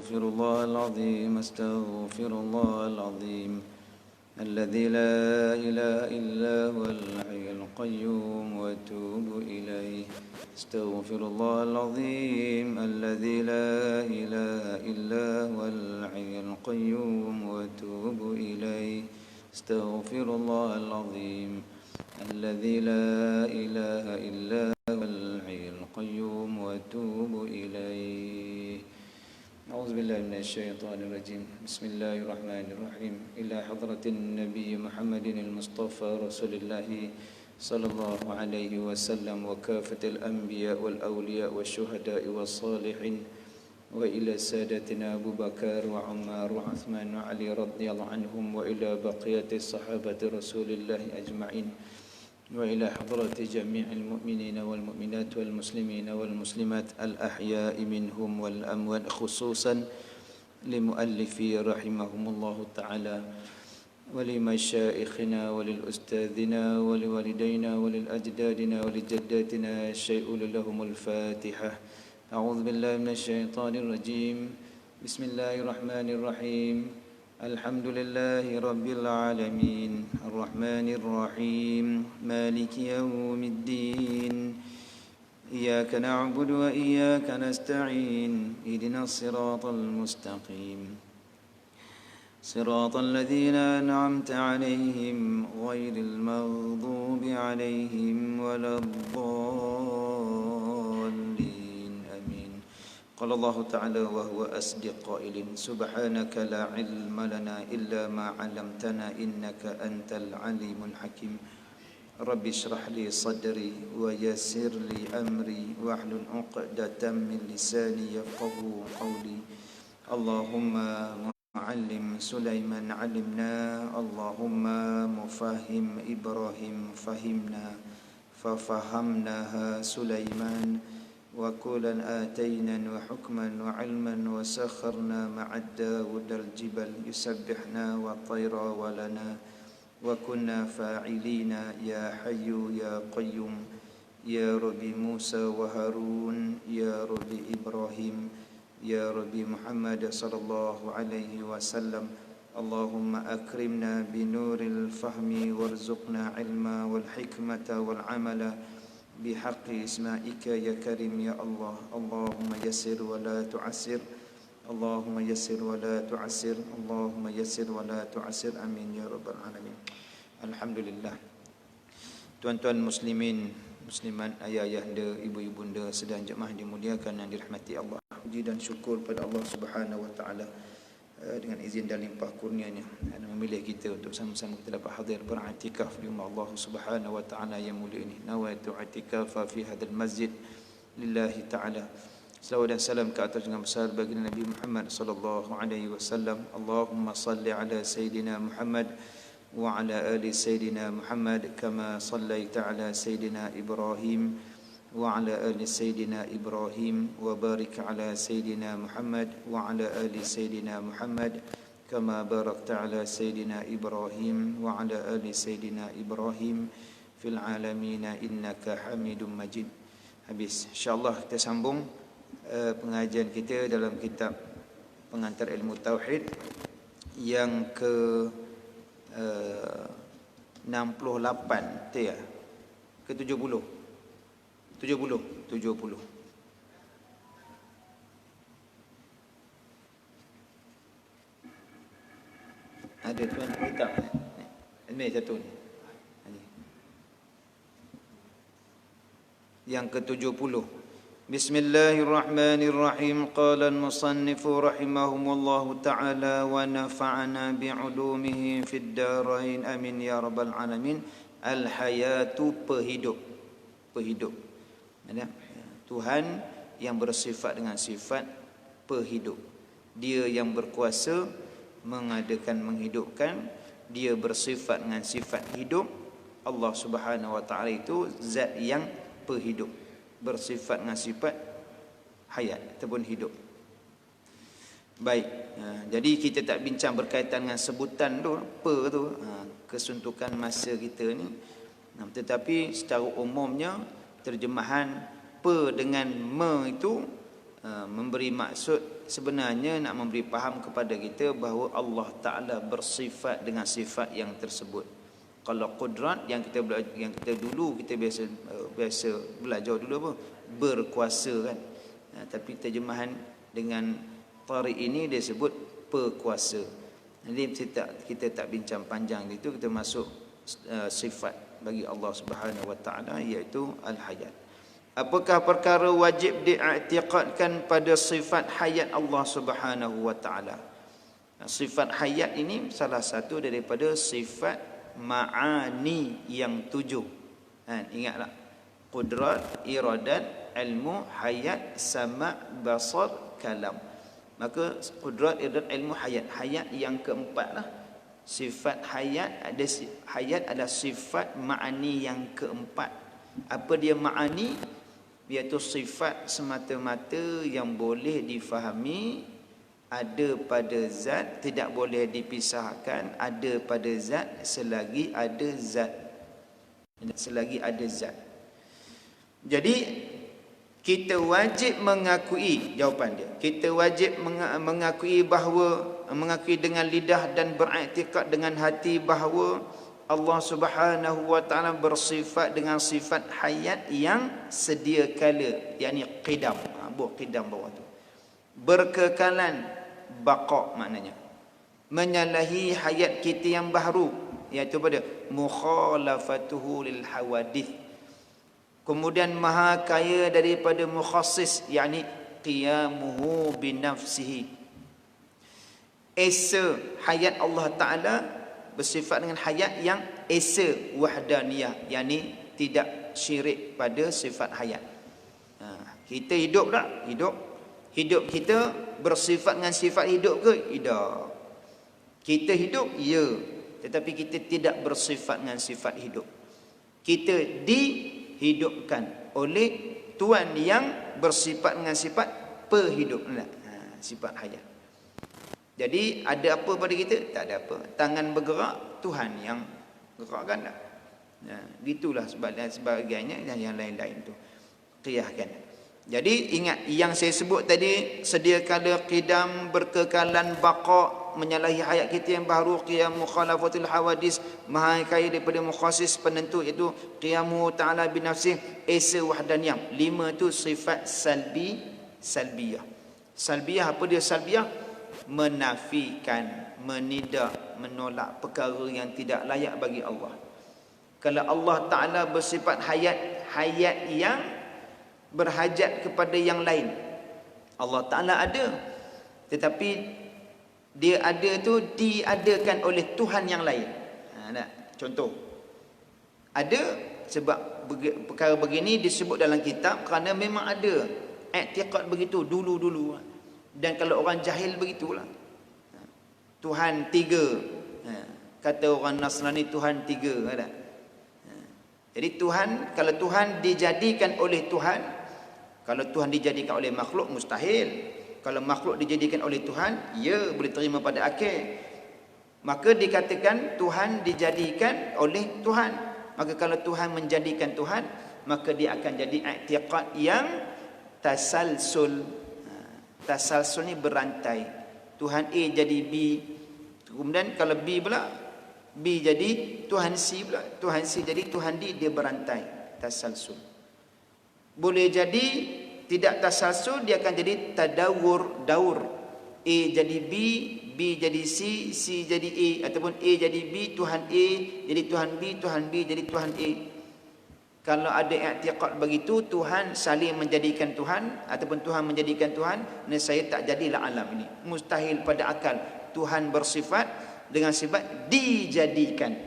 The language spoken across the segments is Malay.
أستغفر الله العظيم أستغفر الله العظيم الذي لا إله إلا هو الحي القيوم وأتوب إليه أستغفر الله العظيم الذي لا إله إلا هو الحي القيوم وأتوب إليه أستغفر الله العظيم الذي لا إله إلا هو الحي القيوم وأتوب إليه. أعوذ بالله من الشيطان الرجيم. بسم الله الرحمن الرحيم. إلى حضرة النبي محمد المصطفى رسول الله صلى الله عليه وسلم وكافة الأنبياء والأولياء والشهداء والصالحين وإلى سادتنا أبو بكر وعمر وعثمان وعلي رضي الله عنهم وإلى بقية الصحابة رسول الله أجمعين وإلى حضرة جميع المؤمنين والمؤمنات والمسلمين والمسلمات الأحياء منهم والأموات خصوصا لمؤلفي رحمهم الله تعالى ولمشايخنا وللأستاذنا ولوالدينا وللأجدادنا ولجداتنا الشيء لهم الفاتحة. أعوذ بالله من الشيطان الرجيم. بسم الله الرحمن الرحيم. الحمد لله رب العالمين الرحمن الرحيم مالك يوم الدين إياك نعبد وإياك نستعين اهدنا الصراط المستقيم صراط الذين أنعمت عليهم غير المغضوب عليهم ولا الضالين آمين. قال الله تعالى وهو أصدق قائل سبحانك لا علم لنا إلا ما علمتنا إنك أنت العليم الحكيم. رب اشرح لي صدري ويسر لي أمري واحلل عقدة من لساني يفقهوا قولي. اللهم معلم سليمان علمنا اللهم مفهم إبراهيم فهمنا ففهمناها سليمان وكلا آتينا وحكما وعلما وسخرنا مع داود الجبل يسبحنا والطير ولنا وكنا فاعلين يا حي يا قيوم يا رب موسى وهارون يا رب إبراهيم يا رب محمد صلى الله عليه وسلم. اللهم أكرمنا بنور الفهم وارزقنا علما والحكمة والعمل بحق اسمائك يا كريم يا الله. اللهم يسر ولا تعسر اللهم يسر ولا تعسر اللهم يسر ولا تعسر آمين يا رب العالمين. Alhamdulillah. Tuan-tuan muslimin, muslimat, ayah-ayahanda, ibu-ibunda sedang jemaah dimuliakan dan dirahmati Allah. Puji dan syukur pada Allah Subhanahu wa taala dengan izin dan limpah kurnia-Nya dan memilih kita untuk sama-sama kita dapat hadir beriktikaf di rumah Allah Subhanahu wa taala yang mulia ini. Nawaitu i'tikafa fi hadzal masjid lillahi taala. Salawat dan salam ke atas dengan besar baginda Nabi Muhammad sallallahu alaihi wasallam. Allahumma salli ala sayidina Muhammad wa ala ali sayidina Muhammad kama sallaita ala sayidina Ibrahim wa ala ali sayidina Ibrahim wa barik ala sayidina Muhammad wa ala ali sayidina Muhammad kama barakta ala sayidina Ibrahim wa ala ali sayidina Ibrahim fil alamin innaka Hamidum Majid. Habis, insyaallah kita sambung pengajian kita dalam kitab Pengantar Ilmu Tauhid yang ke 68 betul ya? Ke 70 ada tuan kitab ni satu ni yang ke 70. Bismillahirrahmanirrahim. Qala al-musannifu rahimahumullahu ta'ala wa nafa'ana bi'ulumihi fid darain amin ya rabbal alamin. Al-hayatu pehidup. Tuhan yang bersifat dengan sifat pehidup. Dia yang berkuasa mengadakan menghidupkan, dia bersifat dengan sifat hidup. Allah Subhanahu wa taala itu zat yang pehidup, bersifat dengan sifat hayat ataupun hidup. Baik, jadi kita tak bincang berkaitan dengan sebutan tu, apa tu, kesuntukan masa kita ni. Tetapi secara umumnya terjemahan pe dengan me itu memberi maksud sebenarnya nak memberi faham kepada kita bahawa Allah Ta'ala bersifat dengan sifat yang tersebut. Kalau qudrat yang kita dulu kita biasa belajar dulu apa? Berkuasa kan. Tapi terjemahan dengan tarik ini dia sebut perkuasa. Jadi kita tak bincang panjang itu, kita masuk sifat bagi Allah Subhanahu Wa Ta'ala iaitu al-hayat. Apakah perkara wajib diiktikadkan pada sifat hayat Allah Subhanahu Wa Ta'ala? Sifat hayat ini salah satu daripada sifat ma'ani yang 7. Ingatlah, qudrat, iradat, ilmu, hayat, sama', basar, kalam. Maka qudrat, iradat, ilmu, hayat. Hayat yang keempat lah. Sifat hayat adalah sifat ma'ani yang keempat. Apa dia ma'ani? Iaitu sifat semata-mata yang boleh difahami, ada pada zat, tidak boleh dipisahkan, ada pada zat selagi ada zat. Selagi ada zat. Jadi kita wajib mengakui, jawapan dia, kita wajib mengakui bahawa, mengakui dengan lidah dan beriktikad dengan hati bahawa Allah Subhanahu Wa Ta'ala bersifat dengan sifat hayat yang sedia kala, yakni qidam. Buat qidam bawah tu. Berkekalan, baqa maknanya. Menyalahi hayat kita yang baharu, iaitu pada mukhalafatuhu lil hawadith. Kemudian maha kaya daripada mukhassis, yakni qiyamuhu binafsihi. Esa hayat Allah Ta'ala bersifat dengan hayat yang esa wahdaniyah, yakni tidak syirik pada sifat hayat. Kita hidup tak? Hidup kita bersifat dengan sifat hidup ke? Tidak. Kita hidup, ya, tetapi kita tidak bersifat dengan sifat hidup. Kita dihidupkan oleh Tuhan yang bersifat dengan sifat perhidup, sifat hayat. Jadi ada apa pada kita? Tak ada apa. Tangan bergerak, Tuhan yang gerakkan tak? Gitulah sebagainya dan yang lain-lain tu. Qiyahkan. Jadi ingat yang saya sebut tadi, sedia kala, qidam, berkekalan, baqa, menyalahi hayat kita yang baru, qiyam, mukhalafatul hawadis, maha kaya daripada mukhassis, penentu, iaitu qiyamu ta'ala binafsih, esa wahdaniyah. 5 tu sifat salbiyah. Salbiyah, apa dia salbiyah? Menafikan, menidak, menolak perkara yang tidak layak bagi Allah. Kalau Allah Ta'ala bersifat hayat yang berhajat kepada yang lain, Allah Ta'ala ada, tetapi dia ada tu diadakan oleh Tuhan yang lain. Contoh, ada sebab perkara begini disebut dalam kitab kerana memang ada i'tiqad begitu dulu-dulu. Dan kalau orang jahil begitulah, Tuhan 3, kata orang Nasrani Tuhan 3 ada. Jadi Tuhan, kalau Tuhan dijadikan oleh Tuhan, kalau Tuhan dijadikan oleh makhluk mustahil. Kalau makhluk dijadikan oleh Tuhan, ya, boleh terima pada akhir. Maka dikatakan Tuhan dijadikan oleh Tuhan. Maka kalau Tuhan menjadikan Tuhan, maka dia akan jadi i'tiqad yang tasalsul. Tasalsul ni berantai. Tuhan A jadi B. Kemudian kalau B pula, B jadi Tuhan C pula. Tuhan C jadi Tuhan D, dia berantai. Tasalsul. Boleh jadi tidak tasalsul, dia akan jadi tadawur, daur. A jadi B, B jadi C, C jadi A. Ataupun A jadi B, Tuhan A jadi Tuhan B, Tuhan B jadi Tuhan A. Kalau ada i'tiqad begitu, Tuhan saling menjadikan Tuhan ataupun Tuhan menjadikan Tuhan, nescaya tak jadilah alam ini. Mustahil pada akal. Tuhan bersifat dengan sifat dijadikan.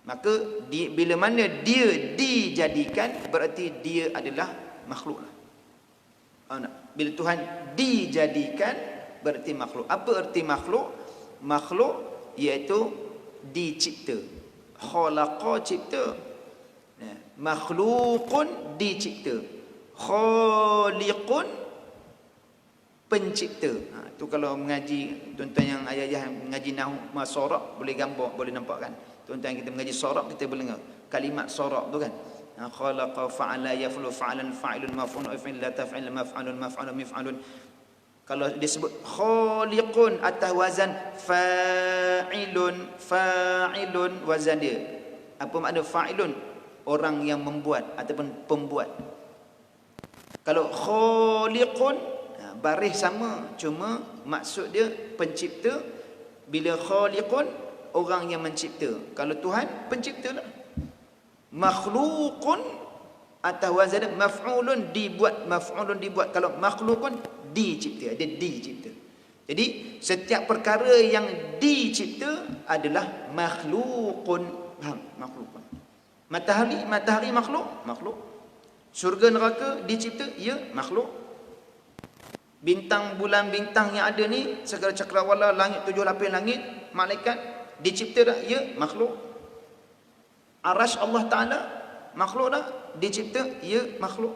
Maka bila mana dia dijadikan, berarti dia adalah makhluk. Bila Tuhan dijadikan, berarti makhluk. Apa erti makhluk? Makhluk iaitu dicipta. Khalaqa, cipta. Makhlukun, dicipta. Khaliqun, pencipta. Tu kalau mengaji, tuan-tuan yang ayah-ayah mengaji nahwu masorab, boleh gambar, boleh nampak kan. Tuan-tuan kita mengaji sorab, kita boleh dengar kalimat sorab tu kan. Khalaqa, fa'ala, yaf'alu, fa'alan, fa'ilun, maf'ulun, if'il, la taf'il, maf'alun, maf'alun, mif'alun. Kalau disebut khaliqun atas wazan fa'ilun wazan dia. Apa makna fa'ilun? Orang yang membuat ataupun pembuat. Kalau khaliqun, baris sama, cuma maksud dia pencipta. Bila khaliqun, orang yang mencipta. Kalau Tuhan, pencipta lah. Makhluqun atas wazan maf'ulun, dibuat. Maf'ulun dibuat. Kalau makhlukun, dicipta. Dia dicipta. Jadi setiap perkara yang dicipta adalah makhlukun. Faham? Makhlukun. Matahari makhluk. Syurga neraka dicipta, ya, makhluk. Bintang, bulan, bintang yang ada ni, segala cakrawala, langit, 7 lapis langit, malaikat dicipta dah, ya, makhluk. Arasy Allah Ta'ala makhluk dah, dicipta, ya, makhluk.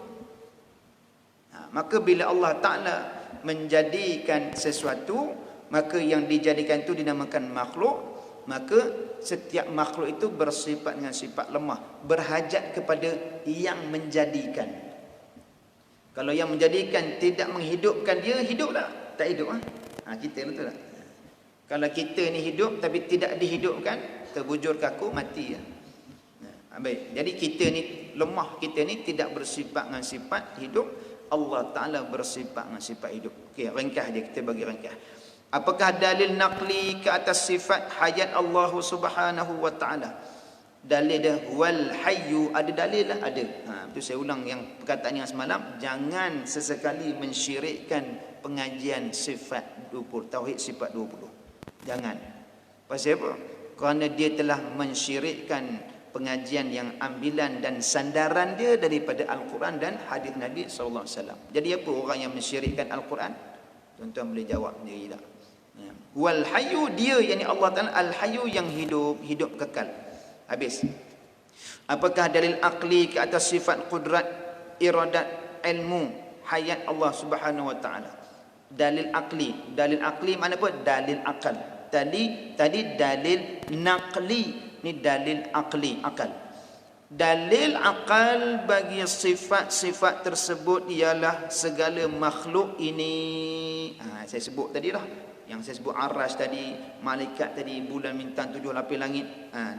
Maka bila Allah Ta'ala menjadikan sesuatu, maka yang dijadikan itu dinamakan makhluk. Maka setiap makhluk itu bersifat dengan sifat lemah, berhajat kepada yang menjadikan. Kalau yang menjadikan tidak menghidupkan dia, hidup tak? Tak hidup. Kita betul tak? Kalau kita ni hidup tapi tidak dihidupkan, terbujur kaku, mati. Baik. Jadi kita ni lemah, kita ni tidak bersifat dengan sifat hidup. Allah Ta'ala bersifat dengan sifat hidup. Okey, ringkas je, kita bagi ringkas. Apakah dalil naqli ke atas sifat hayat Allah Subhanahu wa Ta'ala? Dalil dia wal hayyu, ada dalil lah, ada. Itu saya ulang yang perkataan yang semalam, jangan sesekali mensyirikkan pengajian sifat 20, tauhid sifat 20. Jangan. Pasal apa? Kerana dia telah mensyirikkan pengajian yang ambilan dan sandaran dia daripada Al-Quran dan hadis Nabi sallallahu alaihi wasallam. Jadi apa orang yang mensyirikkan Al-Quran? Tuan-tuan boleh jawab sendiri tak? Wal hayyu, dia yakni Allah Ta'ala al-hayyu, yang hidup kekal. Habis. Apakah dalil akli ke atas sifat qudrat, iradat, ilmu, hayat Allah Subhanahu wa Ta'ala? Dalil akli. Dalil akli mana apa? Dalil akal. Tadi dalil naqli, ni dalil akli, akal. Dalil akal bagi sifat-sifat tersebut ialah segala makhluk ini. Saya sebut tadi lah. Yang saya sebut arasy tadi, malaikat tadi, bulan, bintang, 7 lapis langit.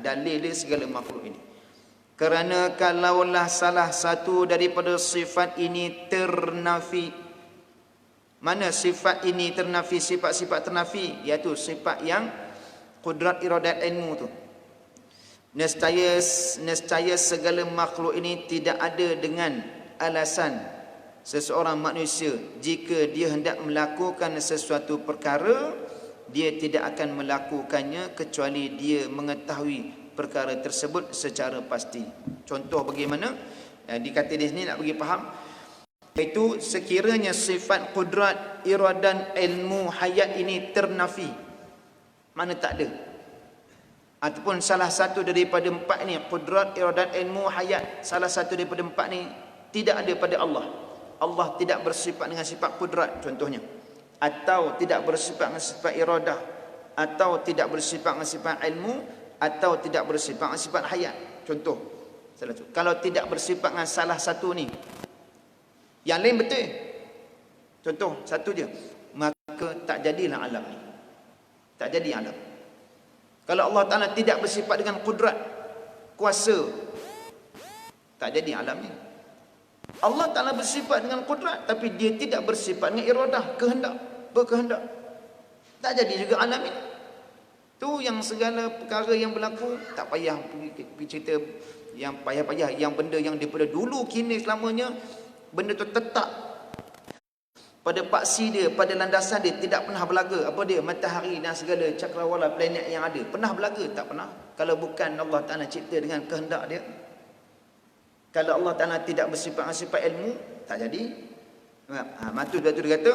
Dalil dia segala makhluk ini. Kerana kalaulah salah satu daripada sifat ini ternafi. Mana sifat ini ternafi? Sifat-sifat ternafi, iaitu sifat yang qudrat, iradat, ilmu tu. Nescaya segala makhluk ini tidak ada dengan alasan seseorang manusia jika dia hendak melakukan sesuatu perkara, dia tidak akan melakukannya kecuali dia mengetahui perkara tersebut secara pasti. Contoh bagaimana? Dikata di sini nak bagi faham, iaitu sekiranya sifat qudrat, iradan, ilmu, hayat ini ternafi, mana tak ada, ataupun salah satu daripada 4 ni, qudrat, iradat, ilmu, hayat, salah satu daripada 4 ni tidak ada pada Allah. Allah tidak bersifat dengan sifat qudrat contohnya, atau tidak bersifat dengan sifat iradah, atau tidak bersifat dengan sifat ilmu, atau tidak bersifat dengan sifat hayat. Contoh, salah satu. Kalau tidak bersifat dengan salah satu ni, yang lain betul. Contoh satu je, maka tak jadilah alam ni. Tak jadi alam. Kalau Allah Ta'ala tidak bersifat dengan qudrat, kuasa, tak jadi alam ni. Allah Ta'ala bersifat dengan qudrat, tapi dia tidak bersifat dengan iradah, kehendak, berkehendak, tak jadi juga alam ini. Tu yang segala perkara yang berlaku, tak payah pergi cerita yang payah-payah, yang benda yang daripada dulu kini selamanya, benda tu tetap pada paksi dia, pada landasan dia, tidak pernah berlaga. Apa dia? Matahari dan segala cakrawala, planet yang ada, pernah berlaga? Tak pernah. Kalau bukan Allah Ta'ala cipta dengan kehendak dia. Kalau Allah Ta'ala tidak bersifat dengan sifat ilmu, tak jadi. Matu dia kata,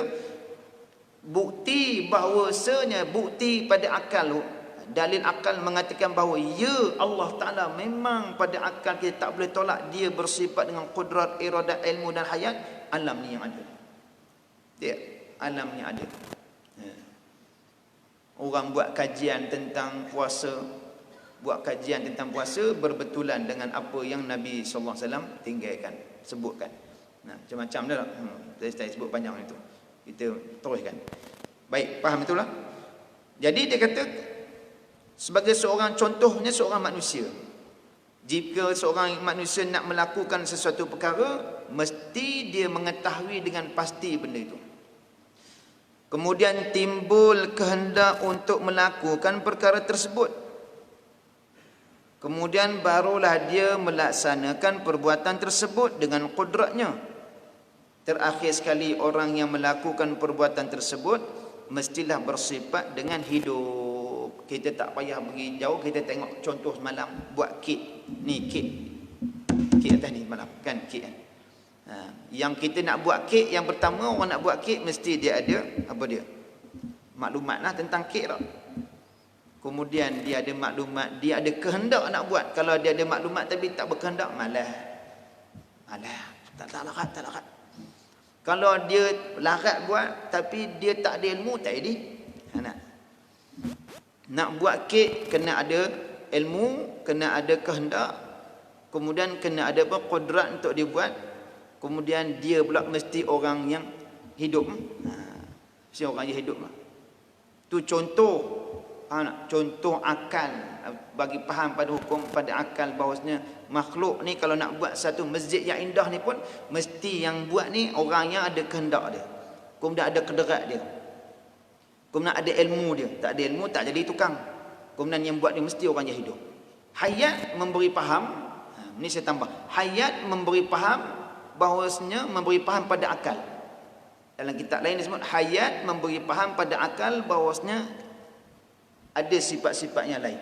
bukti bahawasanya, bukti pada akal, dalil akal mengatakan bahawa ya, Allah Ta'ala memang pada akal kita tak boleh tolak, dia bersifat dengan qudrat, iradat, ilmu dan hayat. Alam ni yang ada. Dia, alam ni ada. Orang buat kajian tentang puasa, berbetulan dengan apa yang Nabi SAW tinggalkan, sebutkan. Macam-macam dah lah. Saya sebut panjang itu. Kita teruskan. Baik, faham itulah. Jadi dia kata sebagai seorang contohnya seorang manusia. Jika seorang manusia nak melakukan sesuatu perkara, mesti dia mengetahui dengan pasti benda itu. Kemudian timbul kehendak untuk melakukan perkara tersebut. Kemudian barulah dia melaksanakan perbuatan tersebut dengan kudratnya. Terakhir sekali orang yang melakukan perbuatan tersebut mestilah bersifat dengan hidup. Kita tak payah pergi jauh, kita tengok contoh semalam buat kek. Ni kek. Kek atas ni malam kan kek kan. Yang kita nak buat kek, yang pertama orang nak buat kek mesti dia ada apa dia? Maklumat lah tentang kek tak. Kemudian dia ada maklumat, dia ada kehendak nak buat. Kalau dia ada maklumat tapi tak berkehendak, malas. Tak larat. Kalau dia larat buat tapi dia tak ada ilmu, tak jadi. Nak buat kek kena ada ilmu, kena ada kehendak, kemudian kena ada apa kodrat untuk dia buat. Kemudian dia pula mesti orang yang hidup. Mesti orang yang hidup. Tu contoh, contoh akal bagi faham pada hukum, pada akal bahawasanya makhluk ni kalau nak buat satu masjid yang indah ni pun mesti yang buat ni orang yang ada kehendak dia. Kemudian ada kederat dia. Kemudian ada ilmu dia. Tak ada ilmu tak jadi tukang. Kemudian yang buat dia mesti orang yang hidup. Hayat memberi faham, ni saya tambah. Hayat memberi faham bahawasanya memberi faham pada akal. Dalam kitab lain disebut hayat memberi faham pada akal bahawasanya ada sifat-sifat yang lain.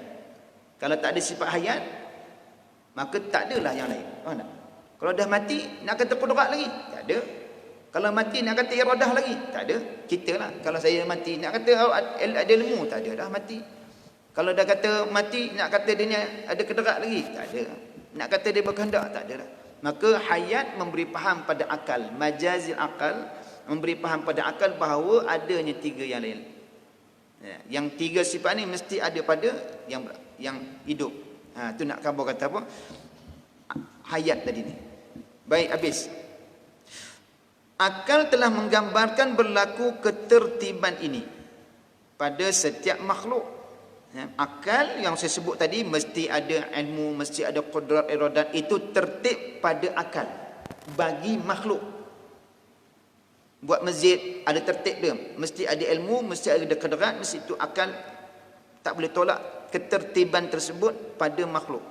Kalau tak ada sifat hayat, maka tak adalah yang lain. Faham tak? Kalau dah mati, nak kata kudrat lagi? Tak ada. Kalau mati, nak kata iradah lagi? Tak ada. Kita lah. Kalau saya mati, nak kata ada ilmu? Tak ada dah mati. Kalau dah kata mati, nak kata dia ni ada kederat lagi? Tak ada. Nak kata dia berkehendak? Tak ada dah. Maka hayat memberi faham pada akal. Majazil akal memberi faham pada akal bahawa adanya tiga yang lain. Yang tiga sifat ni mesti ada pada yang hidup. Tu nak khabar kata apa? Hayat tadi ni. Baik, habis. Akal telah menggambarkan berlaku ketertiban ini pada setiap makhluk. Akal yang saya sebut tadi mesti ada ilmu, mesti ada qudrat, iradat. Itu tertib pada akal bagi makhluk. Buat masjid ada tertib dia, mesti ada ilmu, mesti ada qudrat, mesti itu akal tak boleh tolak ketertiban tersebut pada makhluk.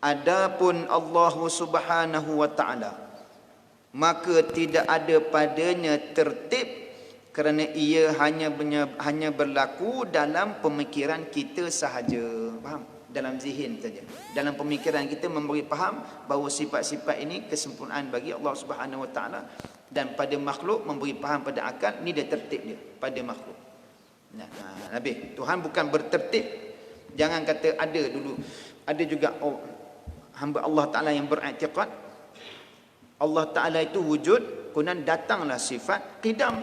Adapun Allah Subhanahu wa taala, maka tidak ada padanya tertib kerana ia hanya berlaku dalam pemikiran kita sahaja. Faham? Dalam zihin saja. Dalam pemikiran kita memberi faham bahawa sifat-sifat ini kesempurnaan bagi Allah Subhanahu wa taala, dan pada makhluk memberi faham pada akal ni dia tertib dia pada makhluk. Habis. Tuhan bukan bertertib. Jangan kata ada dulu. Ada juga hamba Allah Taala yang beriktikad Allah Taala itu wujud, kemudian datanglah sifat qidam.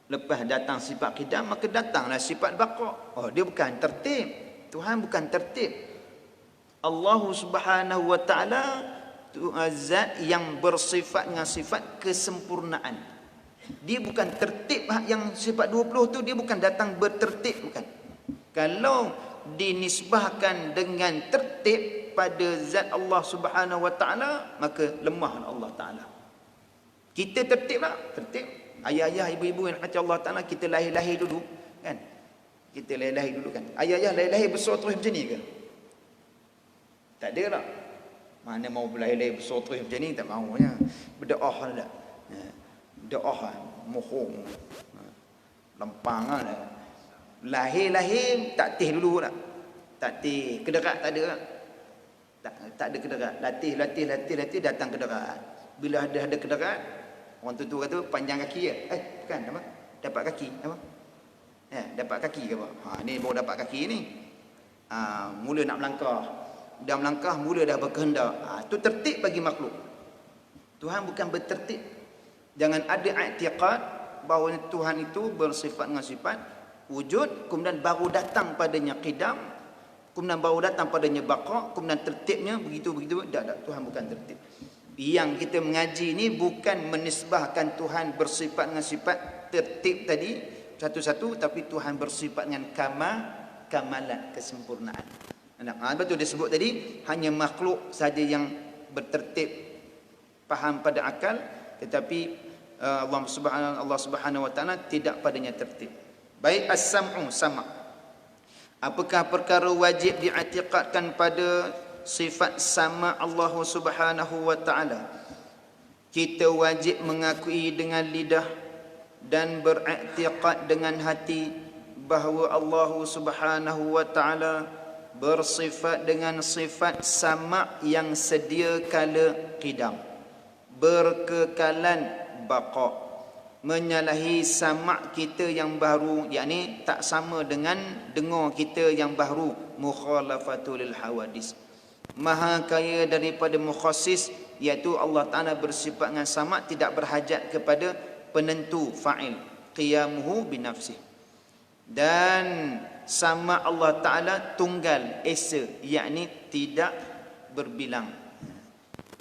Lepas datang sifat qidam, maka datanglah sifat baqa. Dia bukan tertib. Tuhan bukan tertib. Allah Subhanahu wa taala zat yang bersifat dengan sifat kesempurnaan. Dia bukan tertib yang sifat 20 tu, dia bukan datang bertertib, bukan. Kalau dinisbahkan dengan tertib pada zat Allah Subhanahu wa taala, maka lemah Allah Taala. Kita tertib tak? Tertib. Ayah-ayah, ibu-ibu yang kata Allah Ta'ala, kita lahir-lahir dulu kan? Kita lahir-lahir dulu kan? Ayah-ayah lahir-lahir besar terus macam ni ke? Tak ada tak? Mana mau lahir-lahir besar terus macam ni? Tak mahunya. Berdoa lah. Doa mohong. Lempang lah. Lahir-lahir tak tih dulu tak? Tak tih. Kederat tak ada tak? Tak ada kederat. Latih datang kederat. Bila ada kederat, orang tu kata panjang kaki ya? Bukan apa? Dapat kaki apa? Dapat kaki ke apa? Ni baru dapat kaki ni. Mula nak melangkah. Dah melangkah mula dah berkehendak. Tu tertib bagi makhluk. Tuhan bukan bertertib. Jangan ada i'tiqad bahawa Tuhan itu bersifat dengan sifat wujud, kemudian baru datang padanya qidam, kemudian baru datang padanya baqa, kemudian tertibnya begitu. Tak, Tuhan bukan tertib. Yang kita mengaji ni bukan menisbahkan Tuhan bersifat dengan sifat tertib tadi satu-satu, tapi Tuhan bersifat dengan kamalat, kesempurnaan. Betul dia sebut tadi, hanya makhluk saja yang bertertib, faham pada akal, tetapi Allah Subhanahu wa taala tidak padanya tertib. Baik, as-sam'u, sama'. Apakah perkara wajib diiktikadkan pada sifat sama Allah Subhanahu wa taala? Kita wajib mengakui dengan lidah dan beriktikad dengan hati bahawa Allah Subhanahu wa taala bersifat dengan sifat sama yang sedia kala qidam, berkekalan, baqa, menyalahi sama kita yang baru, yakni tak sama dengan dengar kita yang baru, mukhalafatul hawadis, maha kaya daripada mukhassis, iaitu Allah Ta'ala bersifat dengan sama, tidak berhajat kepada penentu fa'il, qiyamuhu binafsih. Dan sama Allah Ta'ala tunggal, esa, yakni tidak berbilang.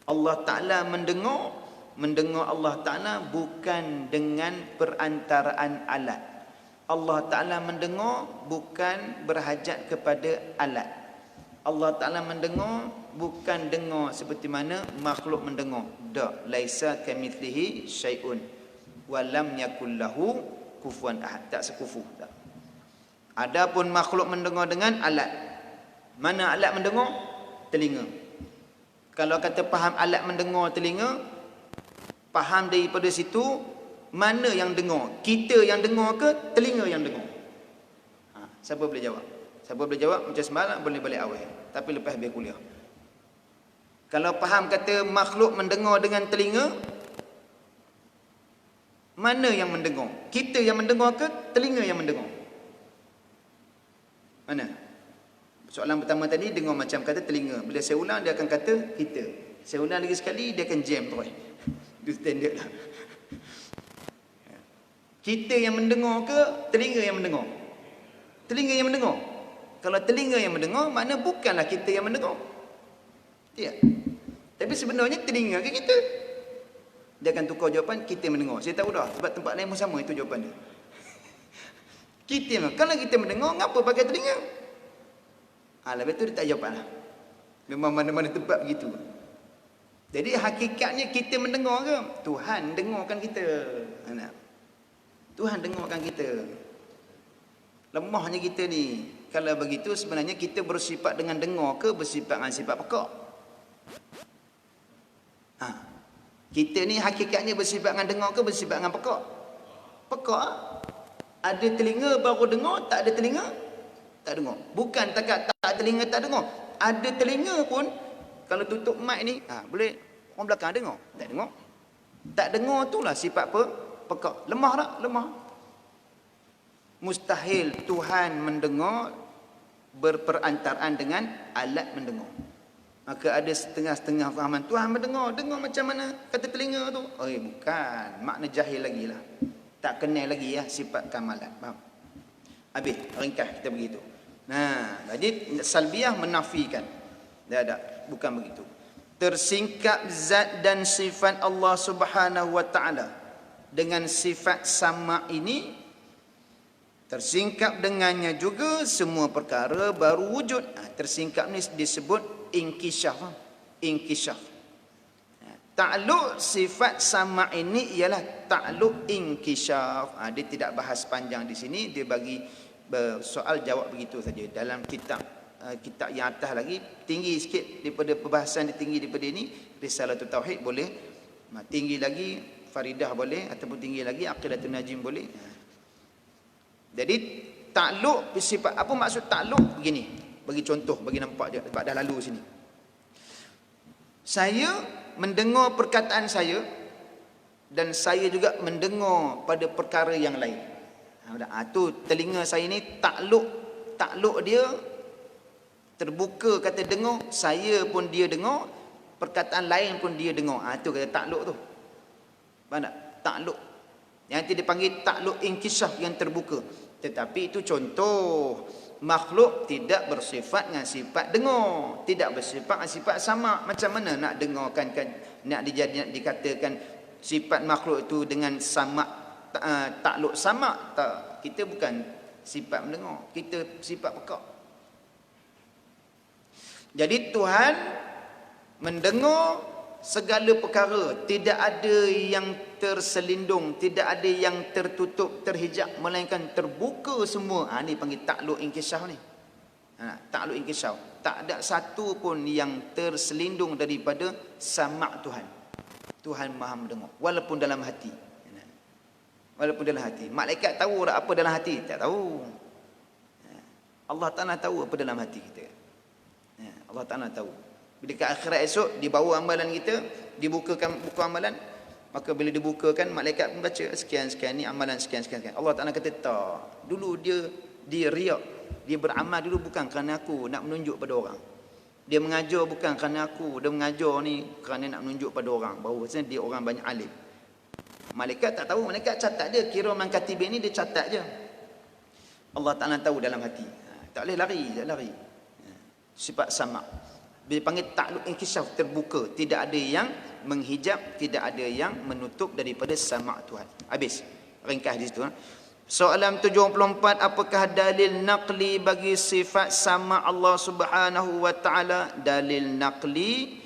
Allah Ta'ala mendengar Allah Ta'ala bukan dengan perantaraan alat. Allah Ta'ala mendengar bukan berhajat kepada alat. Allah Ta'ala mendengar bukan dengar seperti mana makhluk mendengar. Tak, laisa kamitslihi syai'un wa lam yakul lahu kufuwan ahad. Tak sekufu, tak. Adapun makhluk mendengar dengan alat. Mana alat mendengar? Telinga. Kalau kata faham alat mendengar telinga, faham daripada situ mana yang dengar? Kita yang dengar ke telinga yang dengar? Siapa boleh jawab? Siapa boleh jawab macam semalam boleh balik awal. Tapi lepas habis kuliah. Kalau faham kata makhluk mendengar dengan telinga, mana yang mendengar? Kita yang mendengar ke telinga yang mendengar? Mana? Soalan pertama tadi dengar macam kata telinga. Bila saya ulang dia akan kata kita. Saya ulang lagi sekali dia akan jam terus. Itu standard lah. Kita yang mendengar ke telinga yang mendengar? Telinga yang mendengar. Kalau telinga yang mendengar, makna bukanlah kita yang mendengar. Ya. Tapi sebenarnya telinga ke kita? Dia akan tukar jawapan, kita yang mendengar. Saya tahu dah, sebab tempat lain pun sama itu jawapan dia. Kita, kalau kita mendengar, ngapa pakai telinga? Lepas tu dia tak jawab lah. Memang mana-mana tempat begitu. Jadi hakikatnya kita mendengar ke? Tuhan dengarkan kita. Tuhan dengarkan kita. Lemahnya kita ni. Kalau begitu sebenarnya kita bersifat dengan dengar ke bersifat dengan sifat pekak? Kita ni hakikatnya bersifat dengan dengar ke bersifat dengan pekak? Pekak. Ada telinga baru dengar, tak ada telinga tak dengar. Bukan tak telinga tak dengar. Ada telinga pun kalau tutup mic ni, boleh orang belakang dengar. Tak dengar. Tak dengar itulah sifat apa? Pekak. Lemah tak? Lemah. Mustahil Tuhan mendengar berperantaraan dengan alat mendengar. Maka ada setengah-setengah fahaman Tuhan mendengar. Dengar macam mana kata telinga tu? Bukan. Makna jahil lagi lah. Tak kenal lagi ya sifat kamalat. Faham? Habis. Ringkas kita begitu. Jadi salbiyah menafikan. Tak. Bukan begitu. Tersingkap zat dan sifat Allah Subhanahu wa taala dengan sifat sama ini, tersingkap dengannya juga semua perkara baru wujud. Tersingkap ni disebut inkishaf. Inkishaf. Ta'alluq sifat sama ini ialah ta'alluq inkishaf. Dia tidak bahas panjang di sini, dia bagi soal jawab begitu saja. Dalam kitab yang atas lagi tinggi sikit daripada perbahasan dia, tinggi daripada ini Risalatul Tauhid boleh, tinggi lagi Faridah boleh, ataupun tinggi lagi Aqidatul Najim boleh. Jadi ta'alluq sifat, apa maksud ta'alluq? Begini, bagi contoh, bagi nampak je sebab dah lalu sini. Saya mendengar perkataan saya dan saya juga mendengar pada perkara yang lain. Tu telinga saya ni ta'alluq dia terbuka, kata dengar, saya pun dia dengar, perkataan lain pun dia dengar. Tu kata ta'alluq tu. Faham tak? Ta'alluq. Yang nanti dipanggil ta'alluq inkishaf yang terbuka. Tetapi itu contoh. Makhluk tidak bersifat dengan sifat dengar, tidak bersifat dengan sifat sama. Macam mana nak dengarkan Nak dikatakan sifat makhluk itu dengan sama takluk sama tak. Kita bukan sifat mendengar, kita sifat peka. Jadi Tuhan mendengar segala perkara, tidak ada yang terselindung, tidak ada yang tertutup, terhijab, melainkan terbuka semua. Ni panggil takluk inkishaf ni. Takluk inkishaf. Tak ada satu pun yang terselindung daripada sama' Tuhan. Tuhan Maha mendengar walaupun dalam hati. Walaupun dalam hati. Malaikat tahu tak apa dalam hati? Tak tahu. Allah Ta'ala tahu apa dalam hati kita. Allah Ta'ala tahu. Bila ke akhirat esok, dibawa amalan kita, dibukakan buku amalan, maka bila dibukakan, malaikat pun baca, sekian-sekian ni amalan sekian-sekian. Allah Ta'ala kata, tak. Dulu dia riak. Dia beramal dulu bukan kerana aku, nak menunjuk pada orang. Dia mengajar bukan kerana aku, dia mengajar ni kerana nak menunjuk pada orang. Bahawa dia orang banyak alim. Malaikat tak tahu, malaikat catat dia. Kiraman katibin ni dia catat je. Allah Ta'ala tahu dalam hati. Tak boleh lari, tak lari. Sifat sama'. Bila panggil takluk inkishaf, terbuka, tidak ada yang menghijab, tidak ada yang menutup daripada sama' Tuhan. Habis. Ringkas di situ. Soalan 74, apakah dalil naqli bagi sifat sama Allah Subhanahu wa taala? Dalil naqli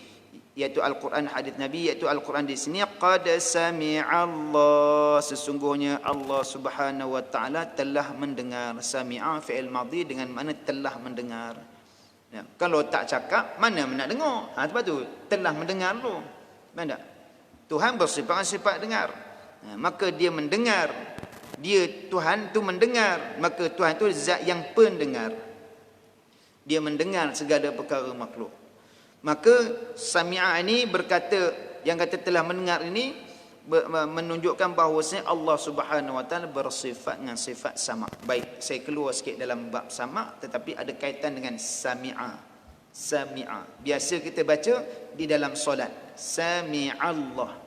iaitu Al-Quran, hadis Nabi, iaitu Al-Quran di sini, qad sami'a Allah, sesungguhnya Allah Subhanahu wa taala telah mendengar. Sami'a fi'il madhi dengan makna telah mendengar. Ya, kalau tak cakap, mana nak dengar? Sebab tu telah mendengar tu. Mana? Tuhan bersifat dengar. Maka dia mendengar. Dia Tuhan tu mendengar. Maka Tuhan tu zat yang pendengar. Dia mendengar segala perkara makhluk. Maka sami'a ini berkata, yang kata telah mendengar ini menunjukkan bahawasanya Allah Subhanahu wa taala bersifat dengan sifat sama'. Baik, saya keluar sikit dalam bab sama', tetapi ada kaitan dengan sami'a. Sami'a. Biasa kita baca di dalam solat. Sami'allah.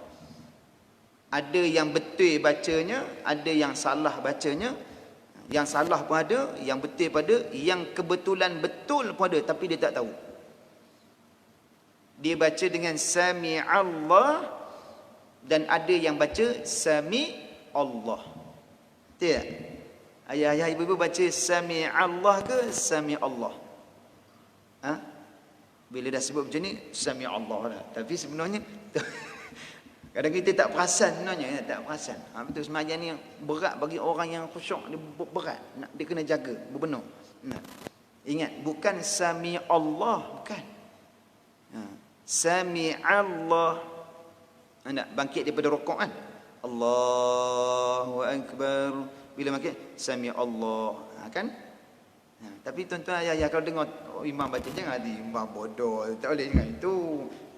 Ada yang betul bacanya, ada yang salah bacanya. Yang salah pun ada, yang betul pun ada, yang kebetulan betul pun ada, tapi dia tak tahu. Dia baca dengan sami'allah, dan ada yang baca Sami Allah. Betul tak? Ayah-ayah ibu-ibu baca Sami Allah ke Sami Allah? Bila dah sebut macam ni, Sami Allah lah. Tapi sebenarnya kadang kita tak perasan sebenarnya, tak perasan. Betul, sembahyang ni berat bagi orang yang khusyuk, dia berat. Dia kena jaga, berbenar. Ingat, bukan Sami Allah, bukan. Sami Allah. Nak bangkit daripada rukuk kan, Allahu Akbar. Bila bangkit, Sami Allah, kan? Tapi tuan-tuan ayah kalau dengar imam baca, jangan imam bodoh, tak boleh jangan itu.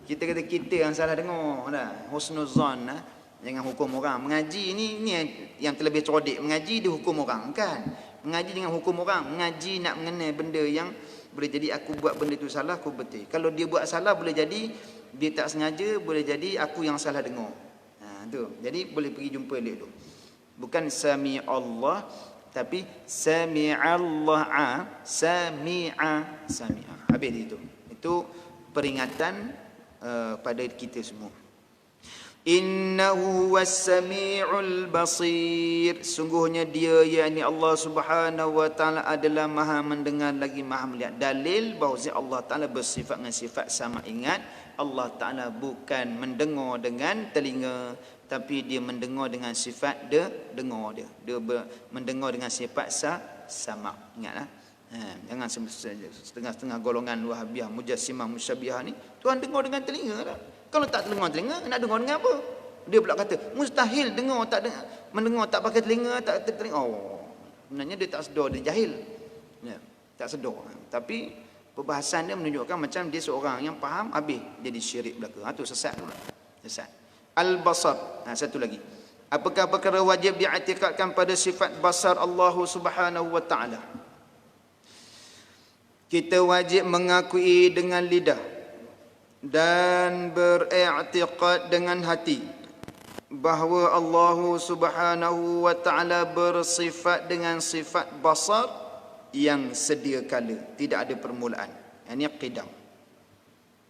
Kita kata kita yang salah dengar dah. Husnuzan, jangan hukum orang. Mengaji ni yang terlebih cerdik. Mengaji dia hukum orang, kan? Mengaji dengan hukum orang. Mengaji nak mengenai benda yang boleh jadi aku buat benda tu salah, aku betul. Kalau dia buat salah, boleh jadi dia tak sengaja, boleh jadi aku yang salah dengar. Tu. Jadi boleh pergi jumpa dia tu. Bukan Sami Allah, tapi Sami'allah. Sami'a. Habis itu. Itu peringatan pada kita semua. Innahu was-sami'ul basir. Sungguhnya dia, yakni Allah Subhanahu wa taala adalah Maha mendengar lagi Maha melihat. Dalil bahawa Allah Taala bersifat dengan sifat sama. Ingat, Allah Taala bukan mendengar dengan telinga, tapi dia mendengar dengan sifat dengar dia. Dia mendengar dengan sifat sama. Ingatlah. Jangan setengah-setengah golongan Wahabiyah, Mujassimah, Musyabihah ni Tuhan dengar dengan telinga tak? Kalau tak telinga, nak dengar dengan apa? Dia pula kata, mustahil dengar tak dengar, mendengar tak pakai telinga, tak telinga. Sebenarnya dia tak sedar, dia jahil. Ya, tak sedar. Tapi perbahasan dia menunjukkan macam dia seorang yang faham, habis jadi syirik belaka. Tu sesat pula. Sesat. Al-basar. Satu lagi. Apakah perkara wajib diiktikadkan pada sifat basar Allah Subhanahu wa taala? Kita wajib mengakui dengan lidah dan beriktikad dengan hati bahawa Allah Subhanahu wa taala bersifat dengan sifat basar yang sedia kala, tidak ada permulaan. Ini qidam.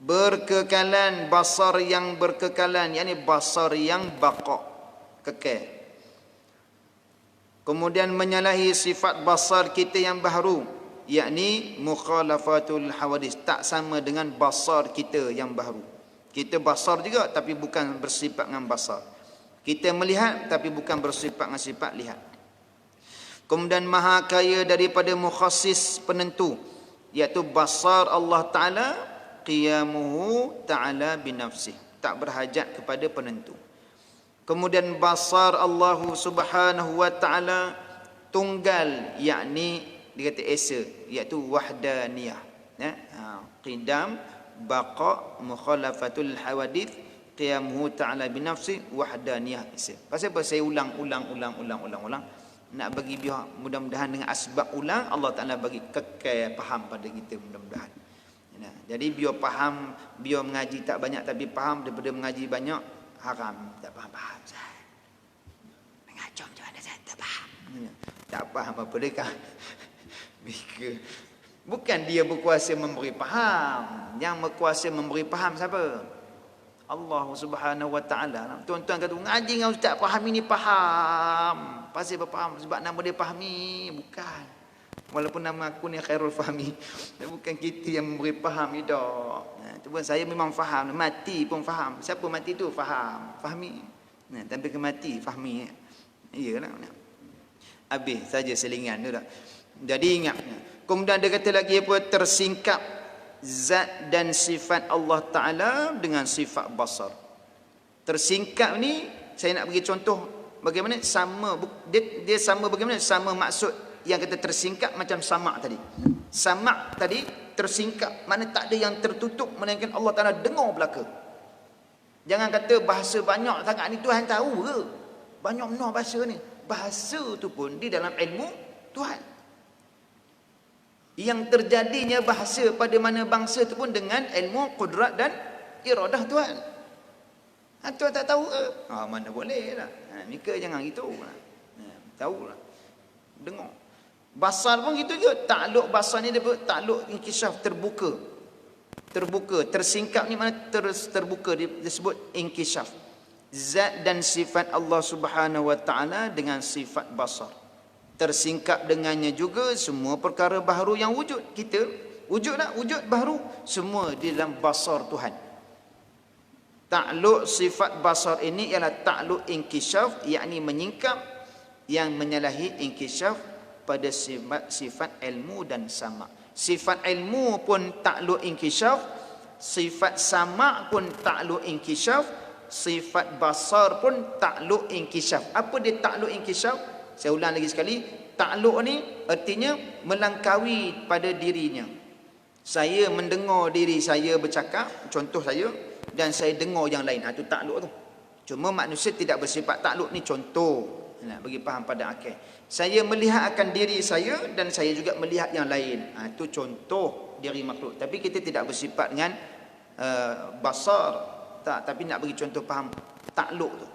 Berkekalan, basar yang berkekalan, yakni basar yang baqa, kekal. Kemudian menyalahi sifat basar kita yang baharu, yakni mukhalafatul hawadis, tak sama dengan basar kita yang baharu. Kita basar juga tapi bukan bersifat dengan basar. Kita melihat tapi bukan bersifat dengan sifat lihat. Kemudian maha kaya daripada mukhassis penentu, iaitu basar Allah Ta'ala, qiyamuhu ta'ala binafsih, tak berhajat kepada penentu. Kemudian basar Allah Subhanahu wa Ta'ala tunggal, yakni dia kata esa, iaitu wahdaniyah, ya? Qidam, baqa, mukhalafatul hawadith, qiyamuhu ta'ala binafsi, wahdaniyah, esa. Pasal apa saya ulang nak bagi biar mudah-mudahan dengan asbab ulang Allah Ta'ala bagi kekal faham pada kita, mudah-mudahan. Ya, jadi biar faham, biar mengaji tak banyak tapi faham daripada mengaji banyak haram, tak faham. Mengacau macam mana saya tak faham. Ya, tak faham apa dekat. Bukan dia berkuasa memberi faham. Yang berkuasa memberi faham siapa? Allah Subhanahu wa Ta'ala. Tuan-tuan kata ngaji dengan ustaz faham ini, faham. Pasti faham sebab nama dia fahmi, bukan. Walaupun nama aku ni Khairul Fahmi, bukan kita yang memberi faham ni dak. Cuba saya memang faham, mati pun faham. Siapa mati tu faham, fahmi. Nah, sampai ke mati fahmi. Iyalah. Habis saja selingan tu dak. Jadi ingat. Kemudian dia kata lagi apa? Tersingkap zat dan sifat Allah Ta'ala dengan sifat basar. Tersingkap ni saya nak bagi contoh bagaimana sama dia sama bagaimana sama maksud yang kata tersingkap macam samak tadi. Samak tadi tersingkap, mana tak ada yang tertutup melainkan Allah Ta'ala dengar belaka. Jangan kata bahasa banyak sangat ni Tuhan tahu ke? Banyak benar bahasa ni. Bahasa tu pun di dalam ilmu Tuhan. Yang terjadinya bahasa pada mana bangsa tu pun dengan ilmu qudrat dan iradah Tuhan. Tuhan tak tahu ke? Mana boleh lah. Mika jangan gitu lah. Tahu lah. Dengar. Basar pun gitu juga. Takluk basar ni dia takluk inkishaf, terbuka. Terbuka. Tersingkap ni mana terbuka, disebut inkishaf. Zat dan sifat Allah Subhanahu wa Ta'ala dengan sifat basar. Tersingkap dengannya juga semua perkara baharu yang wujud. Kita wujud tak? Wujud baharu. Semua di dalam basar Tuhan. Takluk sifat basar ini ialah takluk inkishaf, yakni menyingkap yang menyalahi inkishaf pada sifat ilmu dan sama. Sifat ilmu pun takluk inkishaf, sifat sama pun takluk inkishaf, sifat basar pun takluk inkishaf. Apa dia takluk inkishaf? Saya ulang lagi sekali, takluk ni artinya melangkaui pada dirinya. Saya mendengar diri saya bercakap, contoh saya, dan saya dengar yang lain. Itu takluk tu. Cuma manusia tidak bersifat takluk ni contoh. Nak bagi faham pada akal. Saya melihat akan diri saya dan saya juga melihat yang lain. Itu contoh diri makhluk. Tapi kita tidak bersifat dengan basar. Tak, tapi nak bagi contoh faham takluk tu.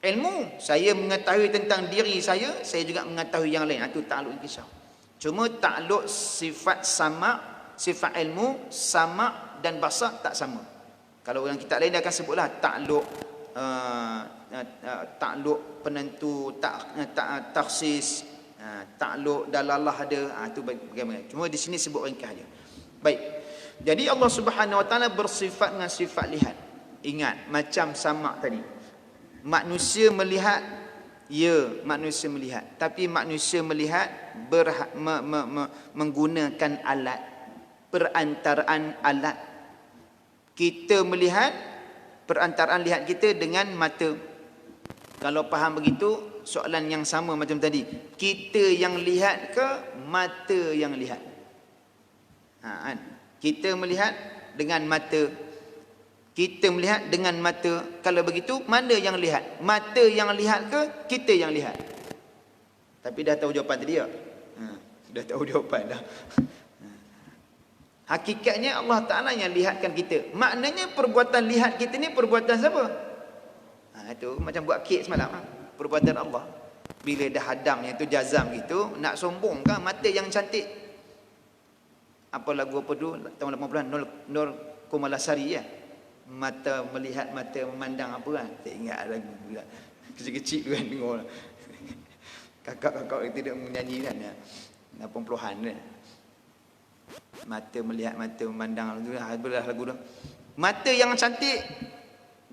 Ilmu, saya mengetahui tentang diri saya juga mengetahui yang lain. Itu takluk inkishaf. Cuma takluk sifat sama, sifat ilmu sama dan basar tak sama. Kalau orang kitab lain dia akan sebutlah takluk takluk penentu, taksis, takluk dalalah ada. Itu bagaimana. Cuma di sini sebut ringkas aja. Baik. Jadi Allah Subhanahu wa Ta'ala bersifat dengan sifat lihat. Ingat macam samak tadi. Manusia melihat, ya, manusia melihat. Tapi manusia melihat menggunakan alat, perantaraan alat. Kita melihat, perantaraan lihat kita dengan mata. Kalau faham begitu, soalan yang sama macam tadi. Kita yang lihat ke mata yang lihat? Kita melihat dengan mata. Kita melihat dengan mata. Kalau begitu, mana yang lihat? Mata yang lihat ke kita yang lihat? Tapi dah tahu jawapan tadi ya? Dah tahu jawapan dah. Hakikatnya Allah Ta'ala yang lihatkan kita. Maknanya perbuatan lihat kita ni perbuatan siapa? Itu macam buat kek semalam. Perbuatan Allah. Bila dah hadam yang tu jazam gitu, nak sombong kan mata yang cantik. apa lagu apa tu tahun 80-an, Nur Kumalasari ya. Mata melihat, mata memandang apa kan. Tak ingat lagu pula. Kecil-kecil tu kan dengar. Kakak-kakak itu tidak menyanyi kan ya. 80-an kan. Mata melihat, mata memandang tu habislah lagu tu. Mata yang cantik,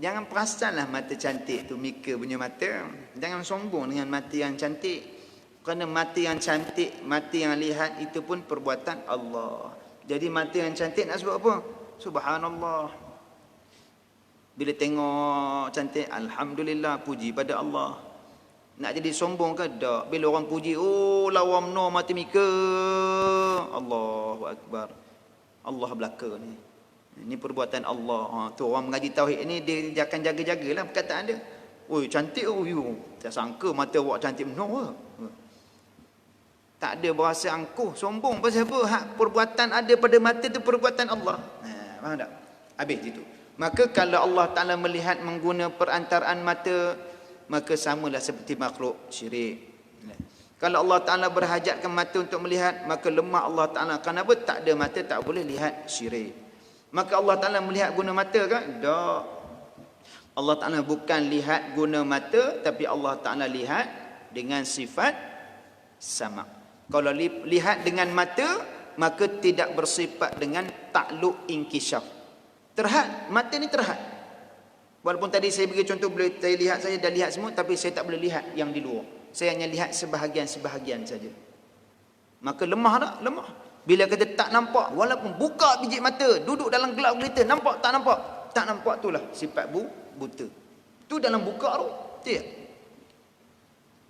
jangan perasanlah mata cantik tu Mika punya mata. Jangan sombong dengan mata yang cantik. Kerana mata yang cantik, mata yang lihat itu pun perbuatan Allah. Jadi mata yang cantik nak sebut apa? Subhanallah. Bila tengok cantik, alhamdulillah, puji pada Allah. Nak jadi sombong ke? Tak. Bila orang puji, oh lawa menor mata Mika. Allahu Akbar. Allah belaka ni. Ini perbuatan Allah. Tu orang mengaji tauhid ni dia akan jaga-jagalah perkataan dia. Oi cantik oh you. Tak sangka mata awak cantik menor. Tak ada berasa angkuh, sombong pasal apa? Hak perbuatan ada pada mata tu perbuatan Allah. Faham tak? Habis itu. Maka kalau Allah Taala melihat mengguna perantaraan mata, maka samalah seperti makhluk syirik. Kalau Allah Taala berhajatkan mata untuk melihat, maka lemah Allah Taala. Kenapa? Tak ada mata tak boleh lihat syirik. Maka Allah Taala melihat guna mata kan? Tak. Allah Taala bukan lihat guna mata, tapi Allah Taala lihat dengan sifat sama. Kalau lihat dengan mata, maka tidak bersifat dengan takluk inkishaf. Terhad, mata ni terhad. Walaupun tadi saya bagi contoh, boleh saya lihat, saya dah lihat semua, tapi saya tak boleh lihat yang di luar. Saya hanya lihat sebahagian-sebahagian saja. Maka lemah tak? Lemah. Bila kata tak nampak, walaupun buka biji mata, duduk dalam gelap gelita, nampak tak nampak? Tak nampak, itulah sifat buta. Tu dalam buka tu. Tidak.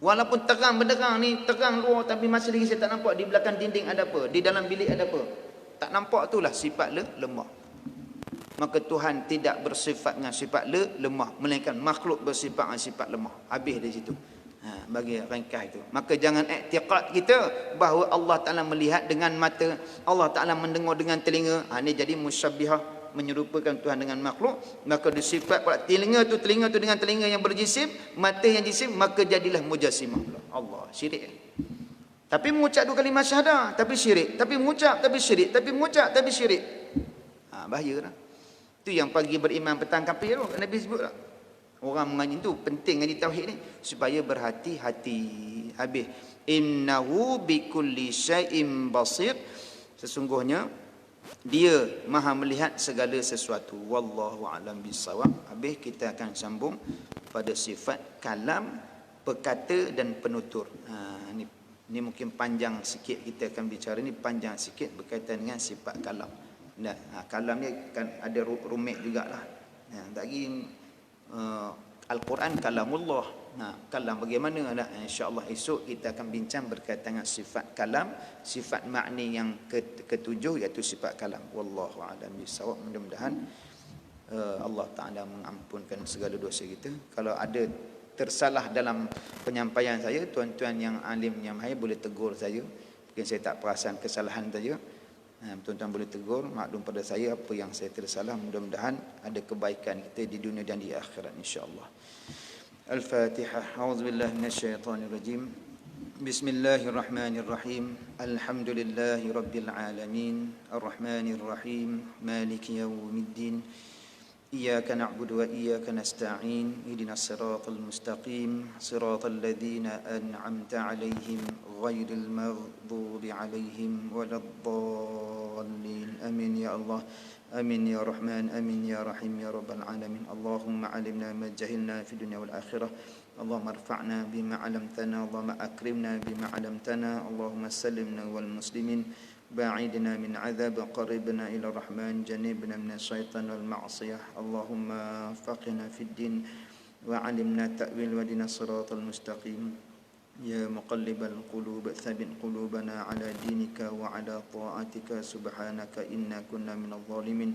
Walaupun terang benderang ni, terang luar, tapi masih lagi saya tak nampak di belakang dinding ada apa, di dalam bilik ada apa. Tak nampak, itulah sifat lemah. Maka Tuhan tidak bersifat dengan sifat lemah, melainkan makhluk bersifat dengan sifat lemah. Habis dari situ. Bagi ringkas itu. Maka jangan i'tiqad kita bahawa Allah Ta'ala melihat dengan mata, Allah Ta'ala mendengar dengan telinga. Ini jadi musyabbihah, menyerupakan Tuhan dengan makhluk. Maka disifat pada telinga tu dengan telinga yang berjisim, mata yang jisim, maka jadilah mujassimah. Allah, syirik. Tapi mengucap dua kalimah syahadah, tapi syirik. Tapi mengucap, tapi syirik. Tapi mengucap, tapi syirik. Bahaya lah. Itu yang pagi beriman petang kafir tu Nabi sebut lah. Orang mengaji tu penting ngaji tauhid ni supaya berhati-hati. Habis innahu bikulli syai'in basir. Sesungguhnya dia maha melihat segala sesuatu. Wallahu a'lam bissawab. Habis kita akan sambung pada sifat kalam, perkata dan penutur. Ini mungkin panjang sikit, kita akan bicara ni panjang sikit berkaitan dengan sifat kalam. Kalam ni kan ada rumit jugalah. Lagi Al-Quran kalamullah. Kalam bagaimana? InsyaAllah esok kita akan bincang berkaitan dengan sifat kalam, sifat makni yang ketujuh, iaitu sifat kalam. Wallahu a'lam bishawab. Mudah-mudahan Allah Ta'ala mengampunkan segala dosa kita. Kalau ada tersalah dalam penyampaian saya, tuan-tuan yang alim yang mahir boleh tegur saya. Mungkin saya tak perasan kesalahan saja. Tuan-tuan boleh tegur, maklum pada saya apa yang saya tersalah. Mudah-mudahan ada kebaikan kita di dunia dan di akhirat insya-Allah. Al-Fatihah. A'udzubillahi minasyaitonirrajim. Bismillahirrahmanirrahim. Alhamdulillahirabbil alamin. Arrahmanirrahim. Maliki yaumiddin. Iyyaka na'budu wa iyyaka nasta'in. Ihdinas siratal mustaqim. Siratal ladzina an'amta 'alaihim ghairil maghdubi 'alaihim waladdallin. Amin ya Allah. Amin ya Rahman. Amin ya Rahim ya Rabbal alamin. Allahumma 'allimna ma jahilna fid dunya wal akhirah. Allahumma arfa'na bima 'allamtana. Allahumma akrimna bima 'allamtana. Allahumma sallimna wal muslimin. باعدنا من عذاب قربنا إلى الرحمن جنبنا من الشيطان والمعصية اللهم فقنا في الدين وعلمنا تأويل ودنا الصراط المستقيم يا مقلب القلوب ثبت قلوبنا على دينك وعلى طاعتك سبحانك إنا كنا من الظالمين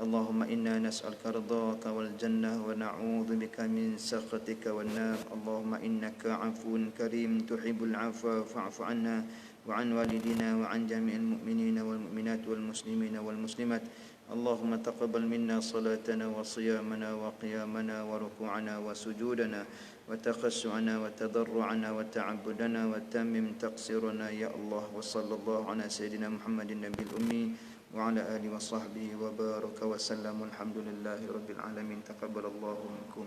اللهم إنا نسألك رضاك والجنة ونعوذ بك من سخطك والنار اللهم إنك عفو كريم تحب العفو فاعف عنا وعن والدينا وعن جميع المؤمنين والمؤمنات والمسلمين والمسلمات اللهم تقبل منا صلاتنا وصيامنا وقيامنا وركوعنا وسجودنا وتخشعنا وتضرعنا وتعبدنا وتمم تقصيرنا يا الله. وصلى الله على سيدنا محمد النبي الأمي وعلى آله وصحبه وبارك وسلم. الحمد لله رب العالمين. تقبل الله منكم.